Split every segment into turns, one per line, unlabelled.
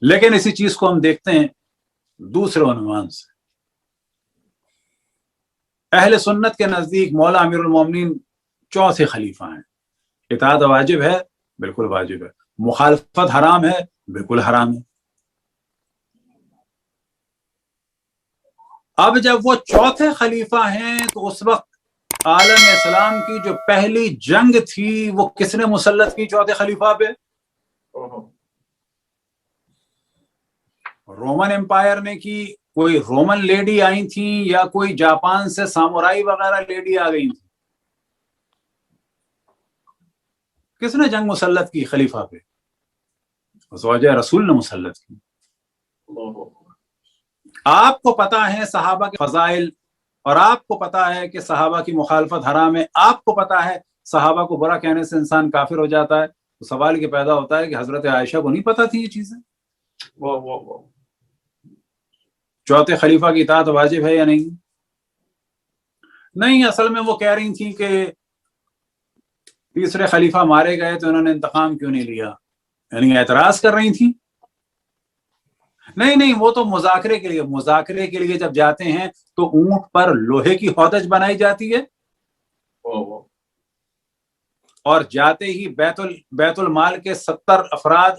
لیکن اسی چیز کو ہم دیکھتے ہیں دوسرے عنوان سے. اہل سنت کے نزدیک مولا امیر المومنین چوتھے خلیفہ ہیں. اطاعت واجب ہے؟ بالکل واجب ہے. مخالفت حرام ہے؟ بالکل حرام ہے. اب جب وہ چوتھے خلیفہ ہیں تو اس وقت عالم اسلام کی جو پہلی جنگ تھی وہ کس نے مسلط کی چوتھے خلیفہ پہ؟ رومن امپائر نے کی. کوئی رومن لیڈی آئی تھیں یا کوئی جاپان سے سامورائی وغیرہ لیڈی آ گئی تھی؟ کس نے جنگ مسلط کی خلیفہ پہ؟ زوجہ رسول نے مسلط کی. آپ کو پتا ہے صحابہ کے فضائل اور آپ کو پتا ہے کہ صحابہ کی مخالفت حرام ہے. آپ کو پتا ہے صحابہ کو برا کہنے سے انسان کافر ہو جاتا ہے. تو سوال یہ پیدا ہوتا ہے کہ حضرت عائشہ کو نہیں پتا تھی یہ چیزیں؟ چوتھے خلیفہ کی اطاعت واجب ہے یا نہیں؟ نہیں، اصل میں وہ کہہ رہی تھی کہ تیسرے خلیفہ مارے گئے تو انہوں نے انتقام کیوں نہیں لیا، یعنی اعتراض کر رہی تھی. نہیں، وہ تو مذاکرے کے لیے جب جاتے ہیں تو اونٹ پر لوہے کی ہودج بنائی جاتی ہے اور جاتے ہی بیت المال کے 70 افراد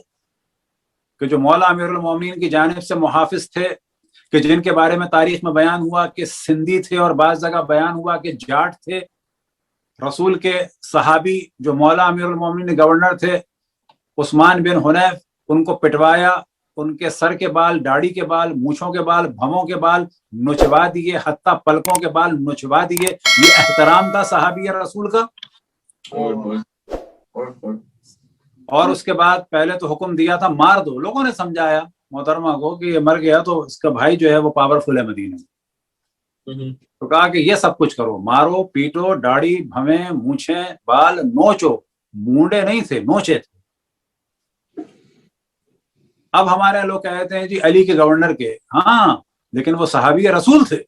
کہ جو مولا امیر المومنین کی جانب سے محافظ تھے، کہ جن کے بارے میں تاریخ میں بیان ہوا کہ سندھی تھے اور بعض جگہ بیان ہوا کہ جاٹ تھے. رسول کے صحابی جو مولا امیر المومنین گورنر تھے عثمان بن حنیف، ان کو پٹوایا، ان کے سر کے بال، داڑھی کے بال، مونچھوں کے بال، بھووں کے بال نچوا دیے، حتیٰ پلکوں کے بال نچوا دیے. یہ احترام تھا صحابی رسول کا. اور اس کے بعد پہلے تو حکم دیا تھا مار دو. لوگوں نے سمجھایا محترمہ کو کہ یہ مر گیا تو اس کا بھائی جو ہے وہ پاورفل ہے مدینے میں، تو کہا کہ یہ سب کچھ کرو، مارو پیٹو، داڑھی بھویں مونچھیں بال نوچو. مونڈے نہیں تھے، نوچے تھے. اب ہمارے لوگ کہتے ہیں جی علی کے گورنر کے، ہاں لیکن وہ صحابی رسول تھے.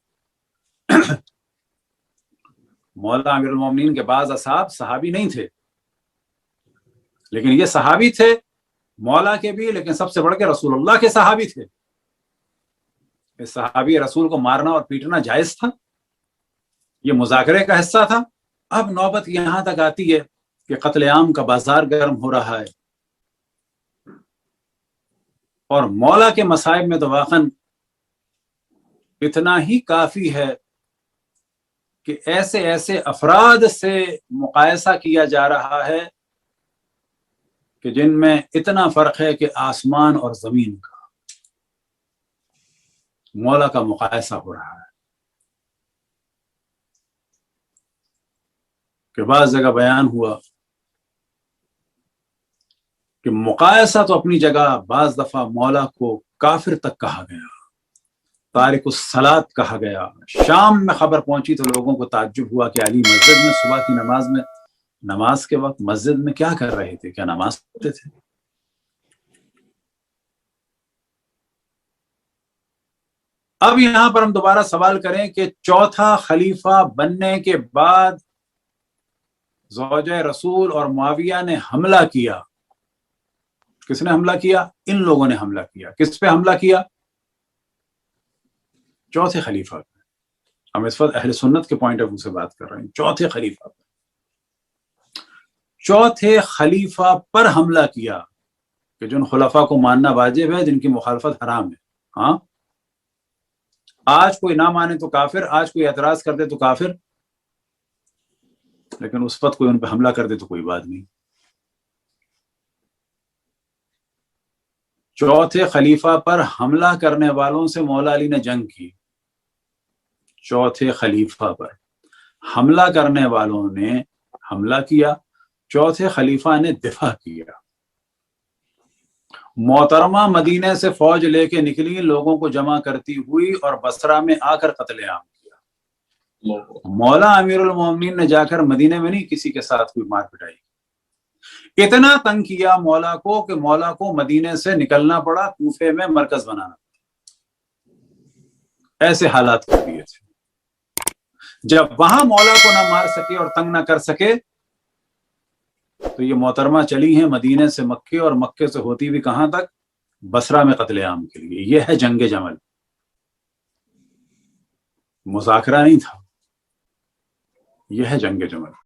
مولا امیر المومنین کے بعض اصحاب صحابی نہیں تھے، لیکن یہ صحابی تھے مولا کے بھی، لیکن سب سے بڑھ کے رسول اللہ کے صحابی تھے. اس صحابی رسول کو مارنا اور پیٹنا جائز تھا، یہ مذاکرے کا حصہ تھا. اب نوبت یہاں تک آتی ہے کہ قتل عام کا بازار گرم ہو رہا ہے، اور مولا کے مصائب میں تو واقعاً اتنا ہی کافی ہے کہ ایسے افراد سے مقایسہ کیا جا رہا ہے کہ جن میں اتنا فرق ہے کہ آسمان اور زمین کا. مولا کا مقایسہ ہو رہا ہے کہ بعض جگہ بیان ہوا کہ مقایسہ تو اپنی جگہ، بعض دفعہ مولا کو کافر تک کہا گیا، تارک الصلاۃ کہا گیا. شام میں خبر پہنچی تو لوگوں کو تعجب ہوا کہ علی مسجد میں صبح کی نماز کے وقت مسجد میں کیا کر رہے تھے، کیا نماز پڑھتے تھے؟ اب یہاں پر ہم دوبارہ سوال کریں کہ چوتھا خلیفہ بننے کے بعد زوجہ رسول اور معاویہ نے حملہ کیا. کس نے حملہ کیا؟ ان لوگوں نے حملہ کیا. کس پہ حملہ کیا؟ چوتھے خلیفہ پہ. ہم اس وقت اہل سنت کے پوائنٹ آف ویو سے بات کر رہے ہیں. چوتھے خلیفہ پہ، چوتھے خلیفہ پر حملہ کیا کہ جن خلفاء کو ماننا واجب ہے، جن کی مخالفت حرام ہے. ہاں، آج کوئی نہ مانے تو کافر، آج کوئی اعتراض کر دے تو کافر، لیکن اس وقت کوئی ان پہ حملہ کر دے تو کوئی بات نہیں. چوتھے خلیفہ پر حملہ کرنے والوں سے مولا علی نے جنگ کی. چوتھے خلیفہ پر حملہ کرنے والوں نے حملہ کیا، چوتھے خلیفہ نے دفاع کیا. محترمہ مدینے سے فوج لے کے نکلی، لوگوں کو جمع کرتی ہوئی، اور بصرہ میں آ کر قتل عام کیا. مولا امیر المومنین نے جا کر مدینے میں نہیں کسی کے ساتھ کوئی مار پٹائی. اتنا تنگ کیا مولا کو کہ مولا کو مدینے سے نکلنا پڑا، کوفے میں مرکز بنانا. ایسے حالات کر دیے تھے. جب وہاں مولا کو نہ مار سکے اور تنگ نہ کر سکے تو یہ محترمہ چلی ہیں مدینے سے مکے، اور مکے سے ہوتی بھی کہاں تک؟ بصرہ میں قتل عام کے لیے. یہ ہے جنگ جمل، مذاکرہ نہیں تھا، یہ ہے جنگ جمل.